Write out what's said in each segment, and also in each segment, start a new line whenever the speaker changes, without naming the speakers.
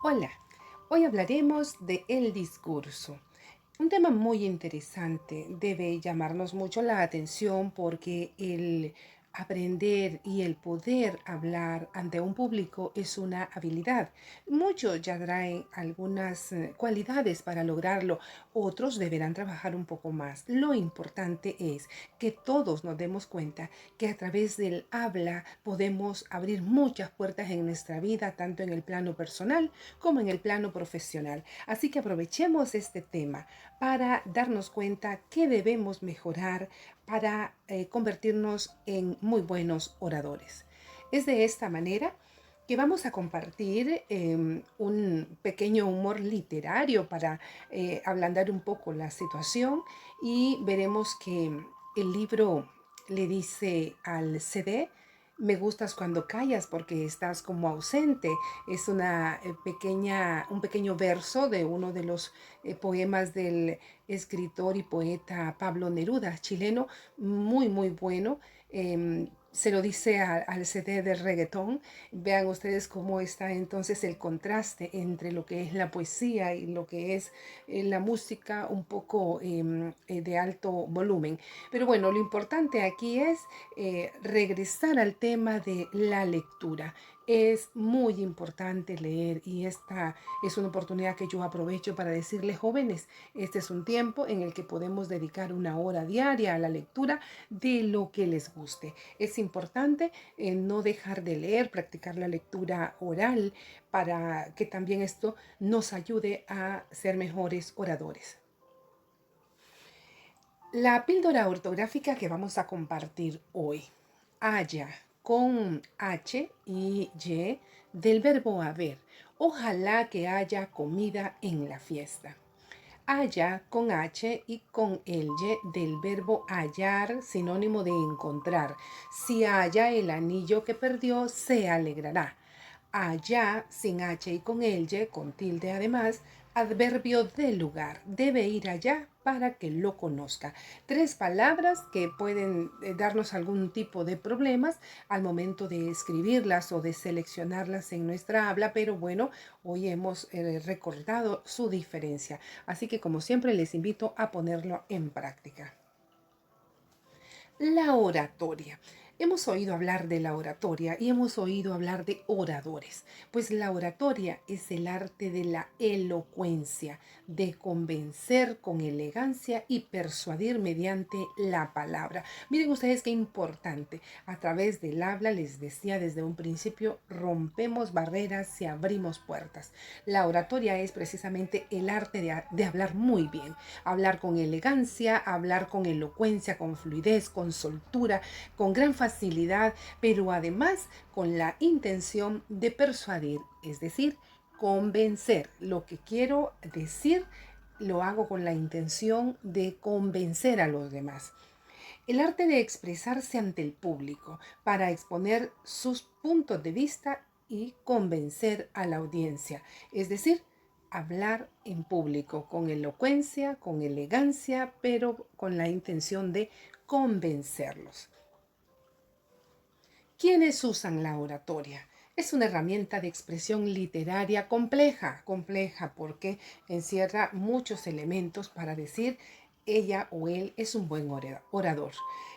Hola, hoy hablaremos de el discurso. Un tema muy interesante, debe llamarnos mucho la atención porque el aprender y el poder hablar ante un público es una habilidad. Muchos ya traen algunas cualidades para lograrlo, otros deberán trabajar un poco más. Lo importante es que todos nos demos cuenta que a través del habla podemos abrir muchas puertas en nuestra vida, tanto en el plano personal como en el plano profesional. Así que aprovechemos este tema para darnos cuenta que debemos mejorar para convertirnos en muy buenos oradores. Es de esta manera que vamos a compartir un pequeño humor literario para ablandar un poco la situación y veremos que el libro le dice al CD: me gustas cuando callas porque estás como ausente. Es un pequeño verso de uno de los poemas del escritor y poeta Pablo Neruda, chileno, muy, muy bueno. Se lo dice al CD del reggaetón. Vean ustedes cómo está entonces el contraste entre lo que es la poesía y lo que es la música un poco de alto volumen. Pero bueno, lo importante aquí es regresar al tema de la lectura. Es muy importante leer y esta es una oportunidad que yo aprovecho para decirles: jóvenes, este es un tiempo en el que podemos dedicar una hora diaria a la lectura de lo que les guste. Es importante no dejar de leer, practicar la lectura oral para que también esto nos ayude a ser mejores oradores. La píldora ortográfica que vamos a compartir hoy: haya, con H y Y, del verbo haber. Ojalá que haya comida en la fiesta. Haya, con H y con el Y, del verbo hallar, sinónimo de encontrar. Si halla el anillo que perdió, se alegrará. Allá, sin H y con el Y, con tilde además, adverbio de lugar. Debe ir allá para que lo conozca. Tres palabras que pueden darnos algún tipo de problemas al momento de escribirlas o de seleccionarlas en nuestra habla, pero bueno, hoy hemos recordado su diferencia. Así que como siempre les invito a ponerlo en práctica. La oratoria. Hemos oído hablar de la oratoria y hemos oído hablar de oradores, pues la oratoria es el arte de la elocuencia, de convencer con elegancia y persuadir mediante la palabra. Miren ustedes qué importante. A través del habla, les decía desde un principio, rompemos barreras y abrimos puertas. La oratoria es precisamente el arte de hablar muy bien, hablar con elegancia, hablar con elocuencia, con fluidez, con soltura, con gran facilidad, pero además con la intención de persuadir, es decir, convencer. Lo que quiero decir lo hago con la intención de convencer a los demás. El arte de expresarse ante el público para exponer sus puntos de vista y convencer a la audiencia, es decir, hablar en público con elocuencia, con elegancia, pero con la intención de convencerlos. ¿Quiénes usan la oratoria? Es una herramienta de expresión literaria compleja porque encierra muchos elementos para decir ella o él es un buen orador.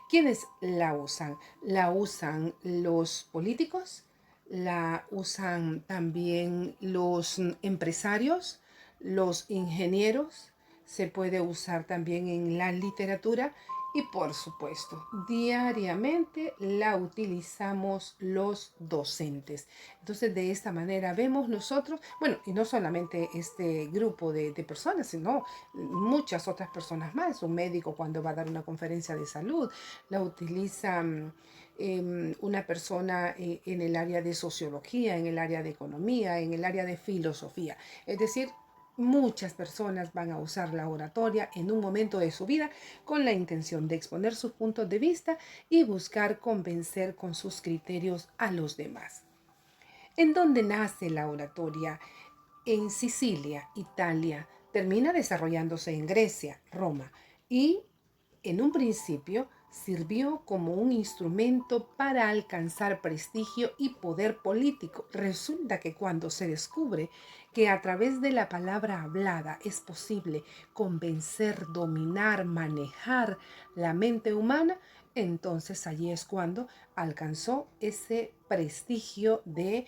¿Quiénes la usan? La usan los políticos, la usan también los empresarios, los ingenieros, se puede usar también en la literatura y por supuesto, diariamente la utilizamos los docentes. Entonces, de esta manera vemos nosotros, bueno, y no solamente este grupo de personas, sino muchas otras personas más. Un médico cuando va a dar una conferencia de salud, la utiliza una persona en el área de sociología, en el área de economía, en el área de filosofía. Es decir, muchas personas van a usar la oratoria en un momento de su vida con la intención de exponer sus puntos de vista y buscar convencer con sus criterios a los demás. ¿En dónde nace la oratoria? En Sicilia, Italia. Termina desarrollándose en Grecia, Roma y en un principio sirvió como un instrumento para alcanzar prestigio y poder político. Resulta que cuando se descubre que a través de la palabra hablada es posible convencer, dominar, manejar la mente humana, entonces allí es cuando alcanzó ese prestigio de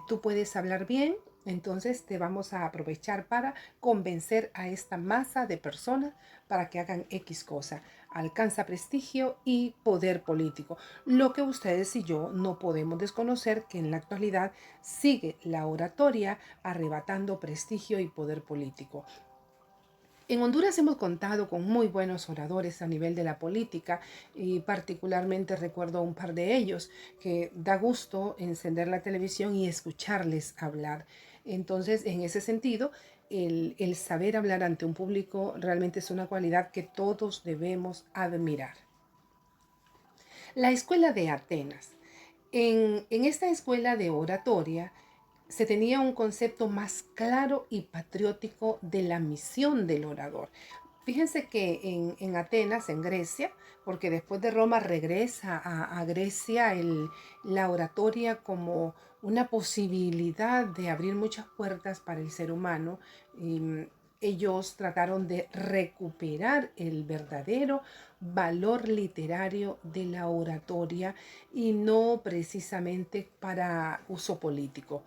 tú puedes hablar bien, entonces te vamos a aprovechar para convencer a esta masa de personas para que hagan X cosa. Alcanza prestigio y poder político. Lo que ustedes y yo no podemos desconocer que en la actualidad sigue la oratoria arrebatando prestigio y poder político. En Honduras hemos contado con muy buenos oradores a nivel de la política y particularmente recuerdo un par de ellos que da gusto encender la televisión y escucarles hablar. Entonces, en ese sentido, el saber hablar ante un público realmente es una cualidad que todos debemos admirar. La escuela de Atenas. En esta escuela de oratoria se tenía un concepto más claro y patriótico de la misión del orador. Fíjense que en Atenas, en Grecia, porque después de Roma regresa a Grecia la oratoria como una posibilidad de abrir muchas puertas para el ser humano. Ellos trataron de recuperar el verdadero valor literario de la oratoria y no precisamente para uso político.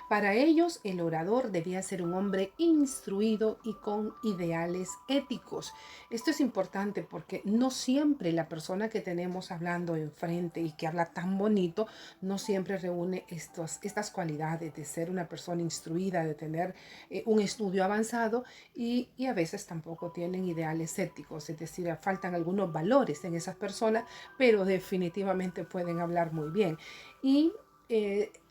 Para ellos, el orador debía ser un hombre instruido y con ideales éticos. Esto es importante porque no siempre la persona que tenemos hablando enfrente y que habla tan bonito, no siempre reúne estas cualidades de ser una persona instruida, de tener un estudio avanzado y a veces tampoco tienen ideales éticos, es decir, faltan algunos valores en esas personas, pero definitivamente pueden hablar muy bien. Y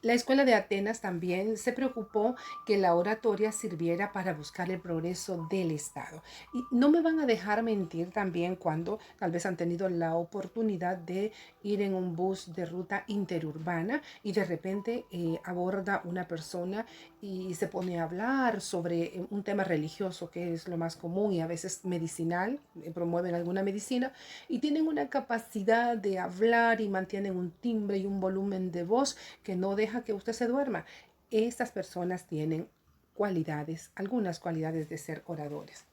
la escuela de Atenas también se preocupó que la oratoria sirviera para buscar el progreso del Estado. Y no me van a dejar mentir también cuando tal vez han tenido la oportunidad de ir en un bus de ruta interurbana y de repente aborda una persona y se pone a hablar sobre un tema religioso que es lo más común y a veces medicinal, promueven alguna medicina y tienen una capacidad de hablar y mantienen un timbre y un volumen de voz que no deja que usted se duerma. Estas personas tienen cualidades, algunas cualidades de ser oradores.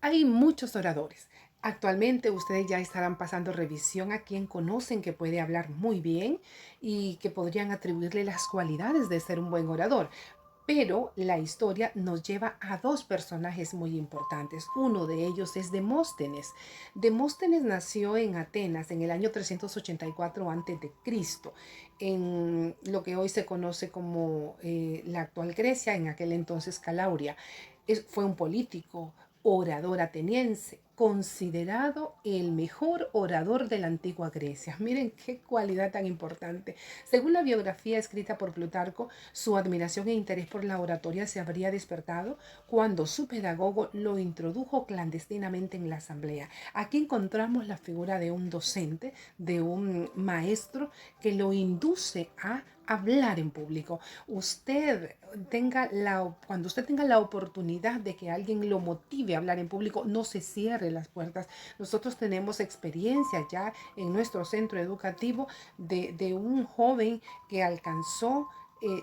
Hay muchos oradores. Actualmente ustedes ya estarán pasando revisión a quien conocen que puede hablar muy bien y que podrían atribuirle las cualidades de ser un buen orador. Pero la historia nos lleva a dos personajes muy importantes. Uno de ellos es Demóstenes. Demóstenes nació en Atenas en el año 384 a.C., en lo que hoy se conoce como la actual Grecia, en aquel entonces Calauria. Fue un político, orador ateniense, considerado el mejor orador de la antigua Grecia. Miren qué cualidad tan importante. Según la biografía escrita por Plutarco, su admiración e interés por la oratoria se habría despertado cuando su pedagogo lo introdujo clandestinamente en la asamblea. Aquí encontramos la figura de un docente, de un maestro que lo induce a hablar en público. Cuando usted tenga la oportunidad de que alguien lo motive a hablar en público, no se cierre las puertas. Nosotros tenemos experiencia ya en nuestro centro educativo de un joven que alcanzó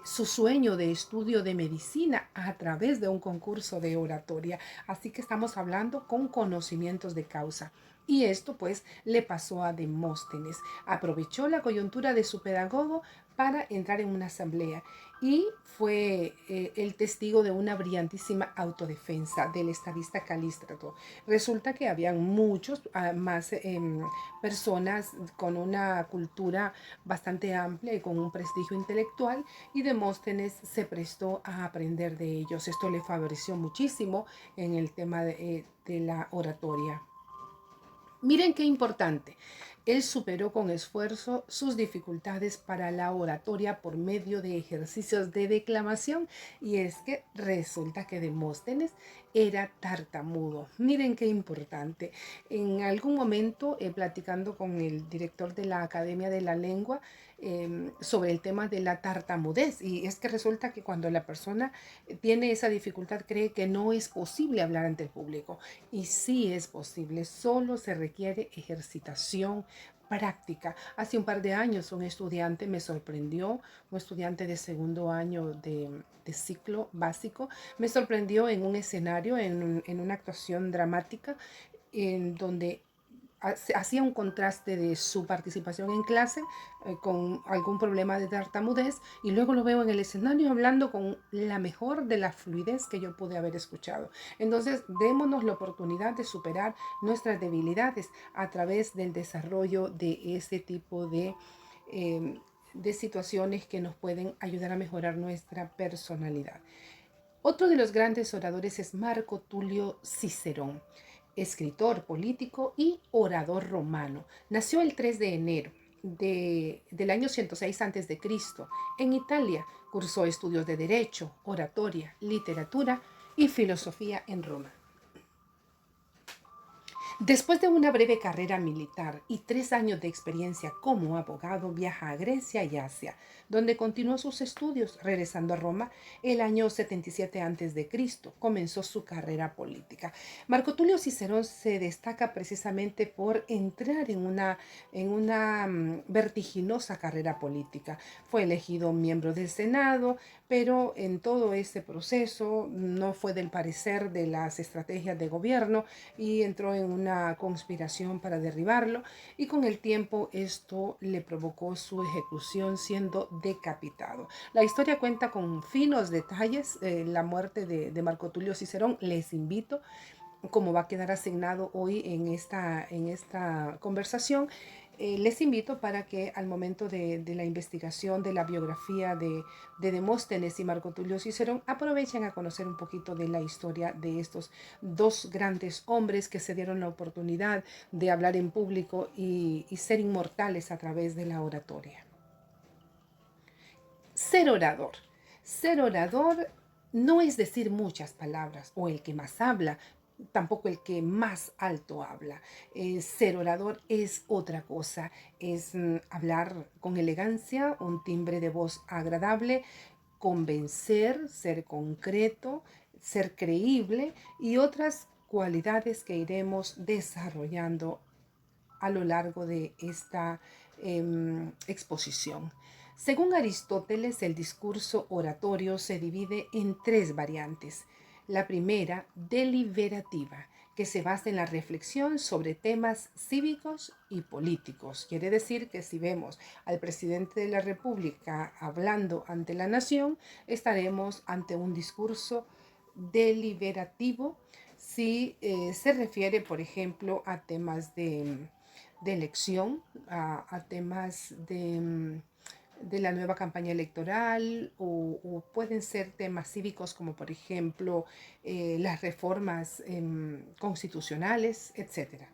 su sueño de estudio de medicina a través de un concurso de oratoria. Así que estamos hablando con conocimientos de causa. Y esto pues le pasó a Demóstenes. Aprovechó la coyuntura de su pedagogo para entrar en una asamblea y fue el testigo de una brillantísima autodefensa del estadista Calístrato. Resulta que habían muchos más personas con una cultura bastante amplia y con un prestigio intelectual y Demóstenes se prestó a aprender de ellos. Esto le favoreció muchísimo en el tema de la oratoria. Miren qué importante. Él superó con esfuerzo sus dificultades para la oratoria por medio de ejercicios de declamación, y es que resulta que Demóstenes era tartamudo. Miren qué importante. En algún momento, platicando con el director de la Academia de la Lengua sobre el tema de la tartamudez, y es que resulta que cuando la persona tiene esa dificultad cree que no es posible hablar ante el público, y sí es posible, solo se requiere ejercitación, práctica. Hace un par de años un estudiante me sorprendió, un estudiante de segundo año de ciclo básico, me sorprendió en un escenario, en una actuación dramática, en donde hacía un contraste de su participación en clase con algún problema de tartamudez, y luego lo veo en el escenario hablando con la mejor de la fluidez que yo pude haber escuchado. Entonces, démonos la oportunidad de superar nuestras debilidades a través del desarrollo de este tipo de situaciones que nos pueden ayudar a mejorar nuestra personalidad. Otro de los grandes oradores es Marco Tulio Cicerón, escritor, político y orador romano. Nació el 3 de enero del año 106 a.C. en Italia. Cursó estudios de Derecho, Oratoria, Literatura y Filosofía en Roma. Después de una breve carrera militar y 3 años de experiencia como abogado, viaja a Grecia y Asia, donde continuó sus estudios. Regresando a Roma el año 77 a.C., comenzó su carrera política. Marco Tulio Cicerón se destaca precisamente por entrar en una vertiginosa carrera política. Fue elegido miembro del Senado, pero en todo ese proceso no fue del parecer de las estrategias de gobierno y entró en una conspiración para derribarlo, y con el tiempo esto le provocó su ejecución siendo decapitado. La historia cuenta con finos detalles, la muerte de Marco Tulio Cicerón. Les invito, como va a quedar asignado hoy en esta conversación, les invito para que al momento de la investigación de la biografía de Demóstenes y Marco Tulio Cicerón aprovechen a conocer un poquito de la historia de estos dos grandes hombres que se dieron la oportunidad de hablar en público y ser inmortales a través de la oratoria. Ser orador. Ser orador no es decir muchas palabras o el que más habla, tampoco el que más alto habla. Ser orador es otra cosa, es hablar con elegancia, un timbre de voz agradable, convencer, ser concreto, ser creíble y otras cualidades que iremos desarrollando a lo largo de esta exposición. Según Aristóteles, el discurso oratorio se divide en tres variantes. La primera, deliberativa, que se basa en la reflexión sobre temas cívicos y políticos. Quiere decir que si vemos al presidente de la República hablando ante la nación, estaremos ante un discurso deliberativo. Si se refiere, por ejemplo, a temas de elección, a temas de la nueva campaña electoral, o pueden ser temas cívicos como por ejemplo las reformas constitucionales, etcétera.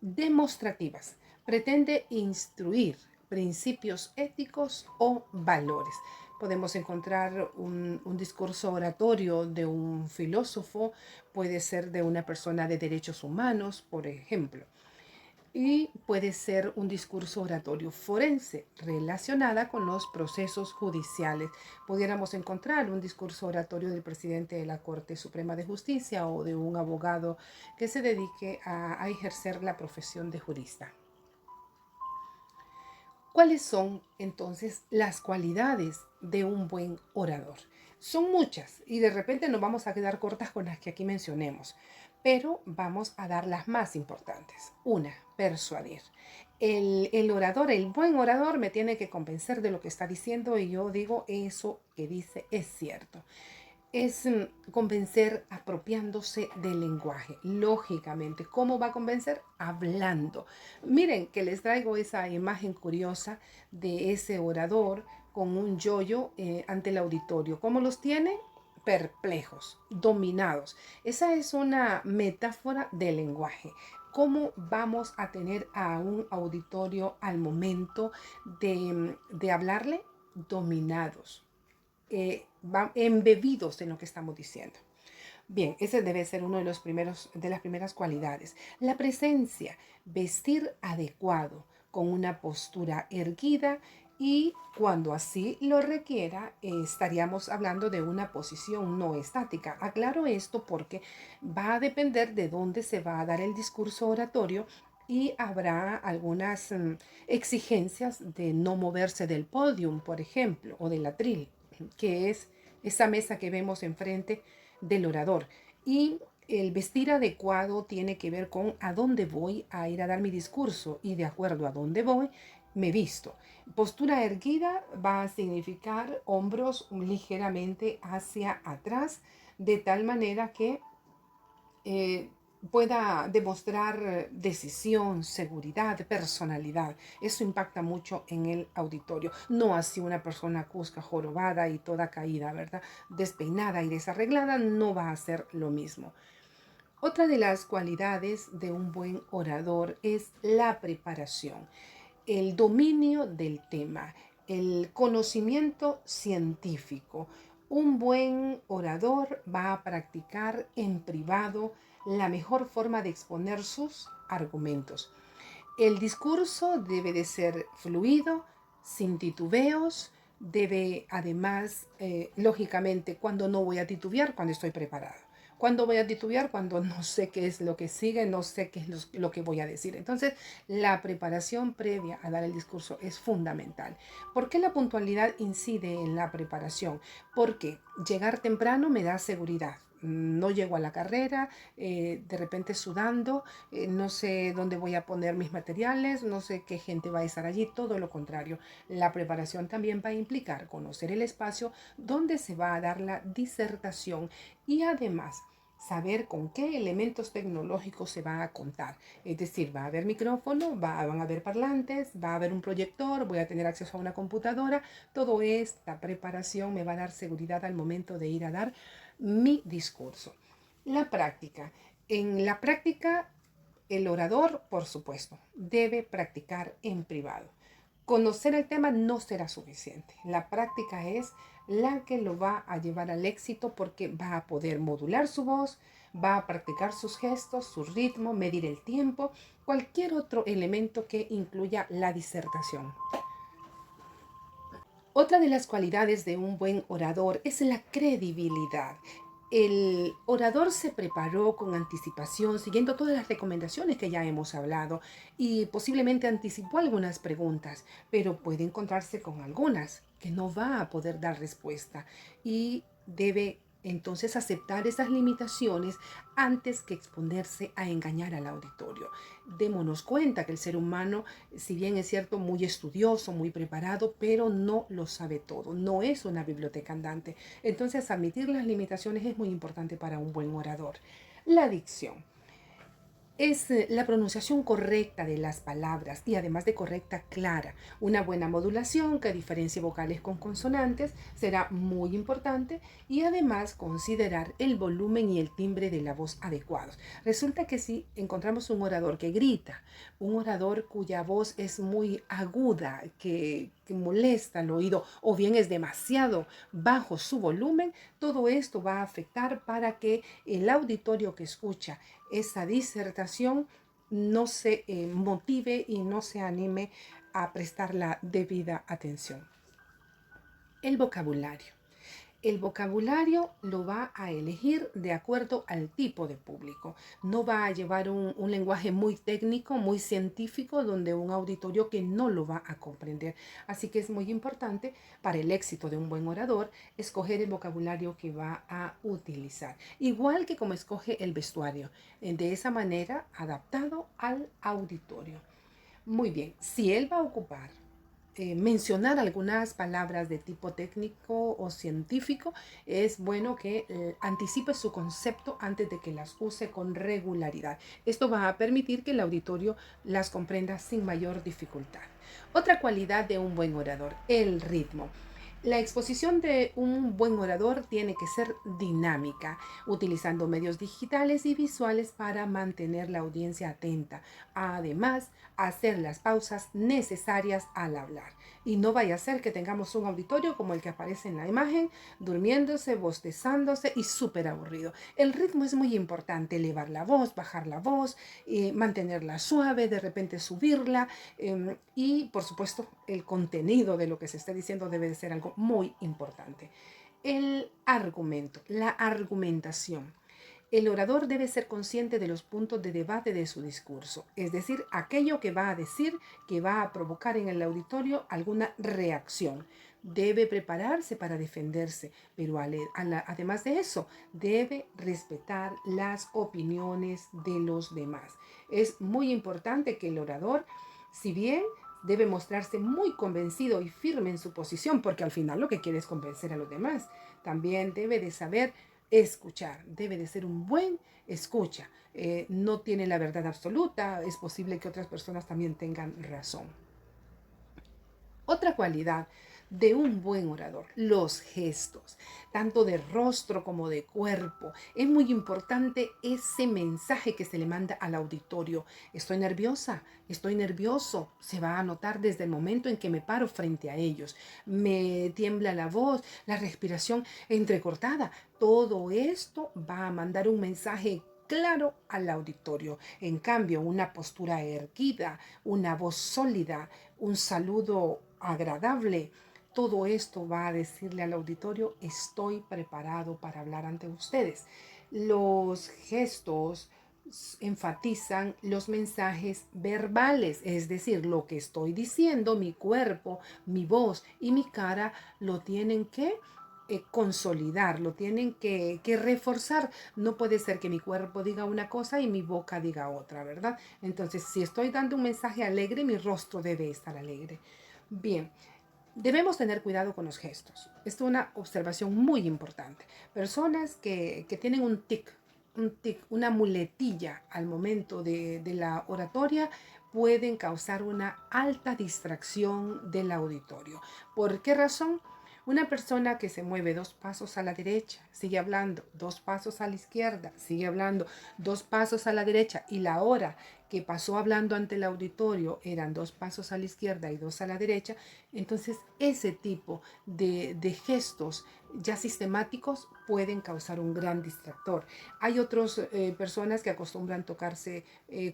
Demostrativas. Pretende instruir principios éticos o valores. Podemos encontrar un discurso oratorio de un filósofo, puede ser de una persona de derechos humanos, por ejemplo, y puede ser un discurso oratorio forense relacionada con los procesos judiciales. Pudiéramos encontrar un discurso oratorio del presidente de la Corte Suprema de Justicia o de un abogado que se dedique a ejercer la profesión de jurista. ¿Cuáles son entonces las cualidades de un buen orador? Son muchas y de repente nos vamos a quedar cortas con las que aquí mencionemos, pero vamos a dar las más importantes. Una, persuadir. El orador, el buen orador me tiene que convencer de lo que está diciendo y yo digo, eso que dice es cierto. Es convencer apropiándose del lenguaje, lógicamente. ¿Cómo va a convencer? Hablando. Miren que les traigo esa imagen curiosa de ese orador con un yoyo ante el auditorio. ¿Cómo los tiene? Perplejos, dominados. Esa es una metáfora del lenguaje. cómo vamos a tener a un auditorio al momento de hablarle dominados, embebidos en lo que estamos diciendo. Bien, ese debe ser uno de de las primeras cualidades. La presencia, vestir adecuado, con una postura erguida y cuando así lo requiera, estaríamos hablando de una posición no estática. Aclaro esto porque va a depender de dónde se va a dar el discurso oratorio y habrá algunas exigencias de no moverse del podium, por ejemplo, o del atril, que es esa mesa que vemos enfrente del orador. Y el vestir adecuado tiene que ver con a dónde voy a ir a dar mi discurso y de acuerdo a dónde voy, me visto. Postura erguida va a significar hombros ligeramente hacia atrás, de tal manera que eh, pueda demostrar decisión, seguridad, personalidad. Eso impacta mucho en el auditorio. No así una persona cusca, jorobada y toda caída, ¿verdad? Despeinada y desarreglada no va a ser lo mismo. Otra de las cualidades de un buen orador es la preparación, el dominio del tema, el conocimiento científico. Un buen orador va a practicar en privado la mejor forma de exponer sus argumentos. El discurso debe de ser fluido, sin titubeos, debe además, lógicamente, cuando no voy a titubear, cuando estoy preparado. Cuando voy a titubear, cuando no sé qué es lo que sigue, no sé qué es lo que voy a decir. Entonces, la preparación previa a dar el discurso es fundamental. ¿Por qué la puntualidad incide en la preparación? Porque llegar temprano me da seguridad. No llego a la carrera, de repente sudando, no sé dónde voy a poner mis materiales, no sé qué gente va a estar allí, todo lo contrario. La preparación también va a implicar conocer el espacio donde se va a dar la disertación y además saber con qué elementos tecnológicos se va a contar. Es decir, va a haber micrófono, van a haber parlantes, va a haber un proyector, voy a tener acceso a una computadora. Toda esta preparación me va a dar seguridad al momento de ir a dar mi discurso. La práctica. En la práctica, el orador, por supuesto, debe practicar en privado. Conocer el tema no será suficiente. La práctica es la que lo va a llevar al éxito porque va a poder modular su voz, va a practicar sus gestos, su ritmo, medir el tiempo, cualquier otro elemento que incluya la disertación. Otra de las cualidades de un buen orador es la credibilidad. El orador se preparó con anticipación, siguiendo todas las recomendaciones que ya hemos hablado y posiblemente anticipó algunas preguntas, pero puede encontrarse con algunas que no va a poder dar respuesta y debe entonces aceptar esas limitaciones antes que exponerse a engañar al auditorio. Démonos cuenta que el ser humano, si bien es cierto, muy estudioso, muy preparado, pero no lo sabe todo, no es una biblioteca andante. Entonces, admitir las limitaciones es muy importante para un buen orador. La dicción es la pronunciación correcta de las palabras y además de correcta, clara. Una buena modulación que diferencie vocales con consonantes será muy importante y además considerar el volumen y el timbre de la voz adecuados. Resulta que si encontramos un orador que grita, un orador cuya voz es muy aguda, que molesta el oído o bien es demasiado bajo su volumen, todo esto va a afectar para que el auditorio que escucha esa disertación no se motive y no se anime a prestar la debida atención. El vocabulario. El vocabulario lo va a elegir de acuerdo al tipo de público. No va a llevar un lenguaje muy técnico, muy científico, donde un auditorio que no lo va a comprender. Así que es muy importante para el éxito de un buen orador escoger el vocabulario que va a utilizar. Igual que como escoge el vestuario. De esa manera, adaptado al auditorio. Muy bien, si él va a ocupar mencionar algunas palabras de tipo técnico o científico, es bueno que anticipe su concepto antes de que las use con regularidad. Esto va a permitir que el auditorio las comprenda sin mayor dificultad. Otra cualidad de un buen orador, el ritmo. La exposición de un buen orador tiene que ser dinámica, utilizando medios digitales y visuales para mantener la audiencia atenta. Además, hacer las pausas necesarias al hablar. Y no vaya a ser que tengamos un auditorio como el que aparece en la imagen, durmiéndose, bostezándose y súper aburrido. El ritmo es muy importante, elevar la voz, bajar la voz, mantenerla suave, de repente subirla, y por supuesto el contenido de lo que se esté diciendo debe de ser algo muy importante. El argumento, la argumentación. El orador debe ser consciente de los puntos de debate de su discurso, es decir, aquello que va a decir que va a provocar en el auditorio alguna reacción. Debe prepararse para defenderse, pero además de eso, debe respetar las opiniones de los demás. Es muy importante que el orador, si bien debe mostrarse muy convencido y firme en su posición, porque al final lo que quiere es convencer a los demás, también debe de saber escuchar, debe de ser un buen escucha. No tiene la verdad absoluta, es posible que otras personas también tengan razón. Otra cualidad de un buen orador, los gestos, tanto de rostro como de cuerpo. Es muy importante ese mensaje que se le manda al auditorio. Estoy nerviosa, estoy nervioso. Se va a notar desde el momento en que me paro frente a ellos. Me tiembla la voz, la respiración entrecortada. Todo esto va a mandar un mensaje claro al auditorio. En cambio, una postura erguida, una voz sólida, un saludo agradable, todo esto va a decirle al auditorio, estoy preparado para hablar ante ustedes. Los gestos enfatizan los mensajes verbales, es decir, lo que estoy diciendo, mi cuerpo, mi voz y mi cara lo tienen que consolidar, lo tienen que reforzar. No puede ser que mi cuerpo diga una cosa y mi boca diga otra, ¿verdad? Entonces, si estoy dando un mensaje alegre, mi rostro debe estar alegre. Bien, debemos tener cuidado con los gestos. Esto es una observación muy importante. Personas que tienen un tic, una muletilla al momento de la oratoria pueden causar una alta distracción del auditorio. ¿Por qué razón? Una persona que se mueve 2 pasos a la derecha, sigue hablando, 2 pasos a la izquierda, sigue hablando, 2 pasos a la derecha, y la hora que pasó hablando ante el auditorio eran 2 pasos a la izquierda y 2 a la derecha. Entonces ese tipo de gestos ya sistemáticos pueden causar un gran distractor. Hay otras personas que acostumbran tocarse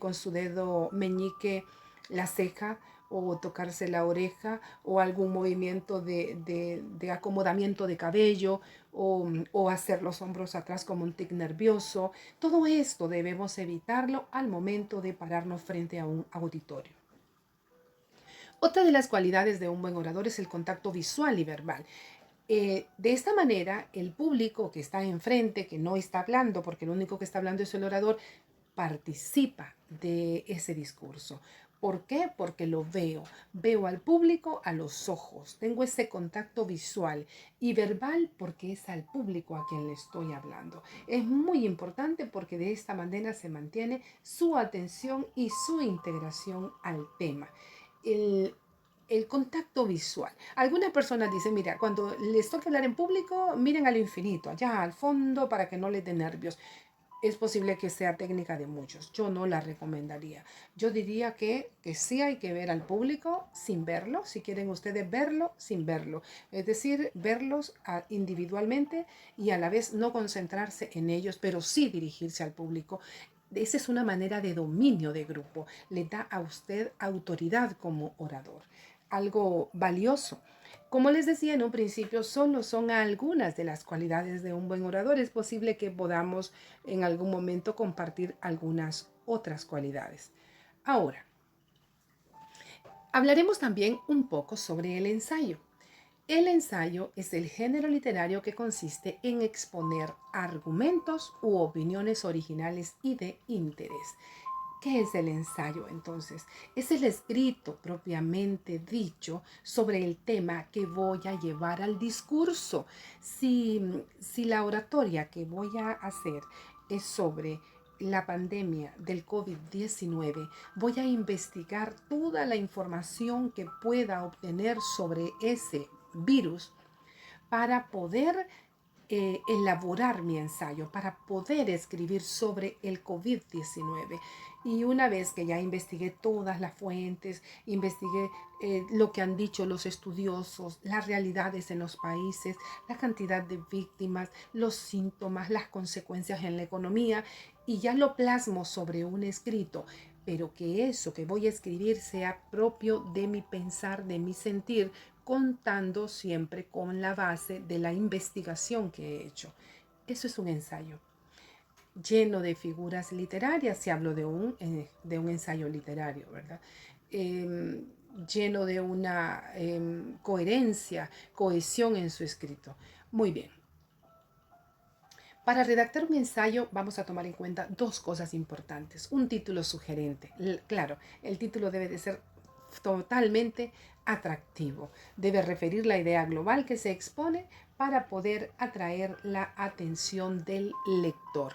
con su dedo meñique la ceja, o tocarse la oreja, o algún movimiento de acomodamiento de cabello, o hacer los hombros atrás como un tic nervioso. Todo esto debemos evitarlo al momento de pararnos frente a un auditorio. Otra de las cualidades de un buen orador es el contacto visual y verbal. De esta manera, el público que está enfrente, que no está hablando, porque lo único que está hablando es el orador, participa de ese discurso. ¿Por qué? Porque lo veo. Veo al público a los ojos. Tengo ese contacto visual y verbal porque es al público a quien le estoy hablando. Es muy importante porque de esta manera se mantiene su atención y su integración al tema. El, el contacto visual. Algunas personas dicen, mira, cuando les toque hablar en público, miren al infinito, allá al fondo, para que no les dé nervios. Es posible que sea técnica de muchos. Yo no la recomendaría. Yo diría que sí hay que ver al público sin verlo, si quieren ustedes verlo sin verlo. Es decir, verlos individualmente y a la vez no concentrarse en ellos, pero sí dirigirse al público. Esa es una manera de dominio de grupo. Le da a usted autoridad como orador. Algo valioso. Como les decía en un principio, solo son algunas de las cualidades de un buen orador. Es posible que podamos en algún momento compartir algunas otras cualidades. Ahora, hablaremos también un poco sobre el ensayo. El ensayo es el género literario que consiste en exponer argumentos u opiniones originales y de interés. ¿Qué es el ensayo entonces? Es el escrito propiamente dicho sobre el tema que voy a llevar al discurso. Si la oratoria que voy a hacer es sobre la pandemia del COVID-19, voy a investigar toda la información que pueda obtener sobre ese virus para poder elaborar mi ensayo, para poder escribir sobre el COVID-19. Y una vez que ya investigué todas las fuentes, investigué lo que han dicho los estudiosos, las realidades en los países, la cantidad de víctimas, los síntomas, las consecuencias en la economía, y ya lo plasmo sobre un escrito, pero que eso que voy a escribir sea propio de mi pensar, de mi sentir, contando siempre con la base de la investigación que he hecho. Eso es un ensayo lleno de figuras literarias, si hablo de un ensayo literario, ¿verdad? Eh, Lleno de una coherencia, cohesión en su escrito. Muy bien. Para redactar un ensayo vamos a tomar en cuenta dos cosas importantes. Un título sugerente. Claro, el título debe de ser totalmente atractivo. Debe referir la idea global que se expone para poder atraer la atención del lector.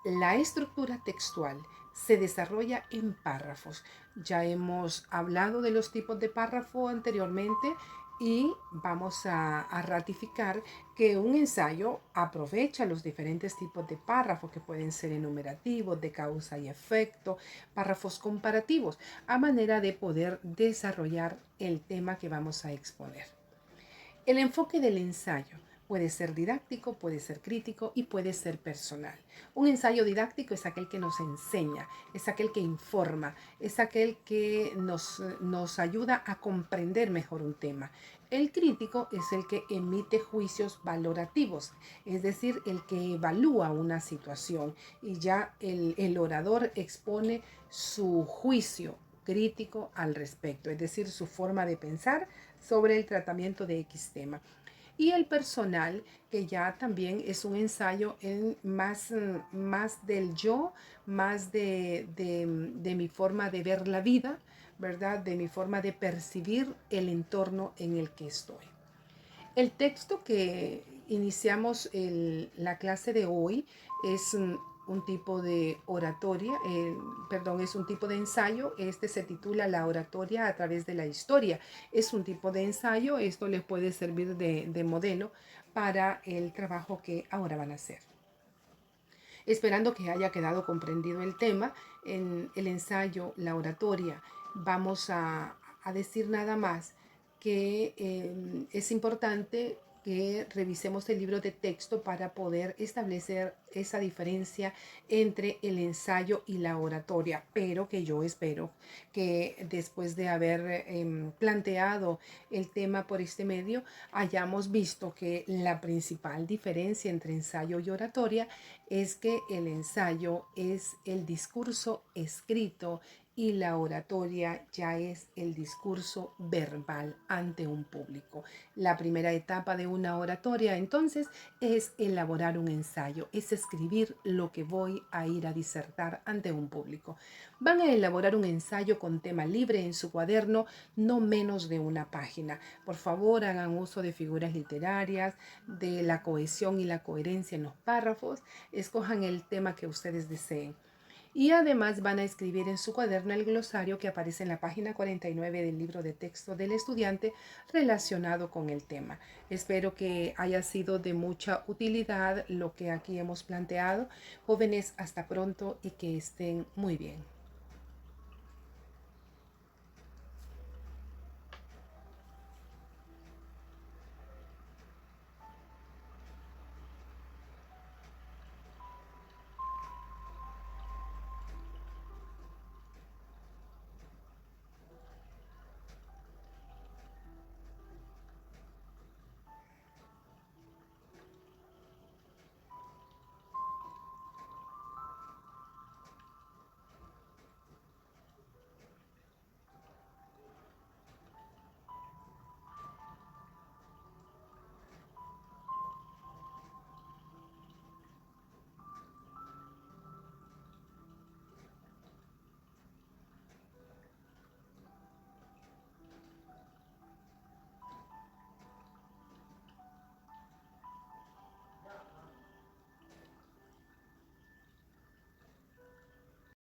La estructura textual se desarrolla en párrafos. Ya hemos hablado de los tipos de párrafo anteriormente y vamos a ratificar que un ensayo aprovecha los diferentes tipos de párrafos que pueden ser enumerativos, de causa y efecto, párrafos comparativos, a manera de poder desarrollar el tema que vamos a exponer. El enfoque del ensayo puede ser didáctico, puede ser crítico y puede ser personal. Un ensayo didáctico es aquel que nos enseña, es aquel que informa, es aquel que nos ayuda a comprender mejor un tema. El crítico es el que emite juicios valorativos, es decir, el que evalúa una situación y ya el orador expone su juicio crítico al respecto, es decir, su forma de pensar sobre el tratamiento de X tema. Y el personal, que ya también es un ensayo en más del yo, más de mi forma de ver la vida, ¿verdad? De mi forma de percibir el entorno en el que estoy. El texto que iniciamos la clase de hoy es un tipo de oratoria, perdón, es un tipo de ensayo. Este se titula La oratoria a través de la historia. Es un tipo de ensayo, esto les puede servir de modelo para el trabajo que ahora van a hacer. Esperando que haya quedado comprendido el tema, en el ensayo, la oratoria, vamos a decir nada más que es importante que revisemos el libro de texto para poder establecer esa diferencia entre el ensayo y la oratoria, pero que yo espero que después de haber planteado el tema por este medio, hayamos visto que la principal diferencia entre ensayo y oratoria es que el ensayo es el discurso escrito y la oratoria ya es el discurso verbal ante un público. La primera etapa de una oratoria entonces es elaborar un ensayo, es escribir lo que voy a ir a disertar ante un público. Van a elaborar un ensayo con tema libre en su cuaderno, no menos de una página. Por favor, hagan uso de figuras literarias, de la cohesión y la coherencia en los párrafos. Escojan el tema que ustedes deseen. Y además van a escribir en su cuaderno el glosario que aparece en la página 49 del libro de texto del estudiante relacionado con el tema. Espero que haya sido de mucha utilidad lo que aquí hemos planteado. Jóvenes, hasta pronto y que estén muy bien.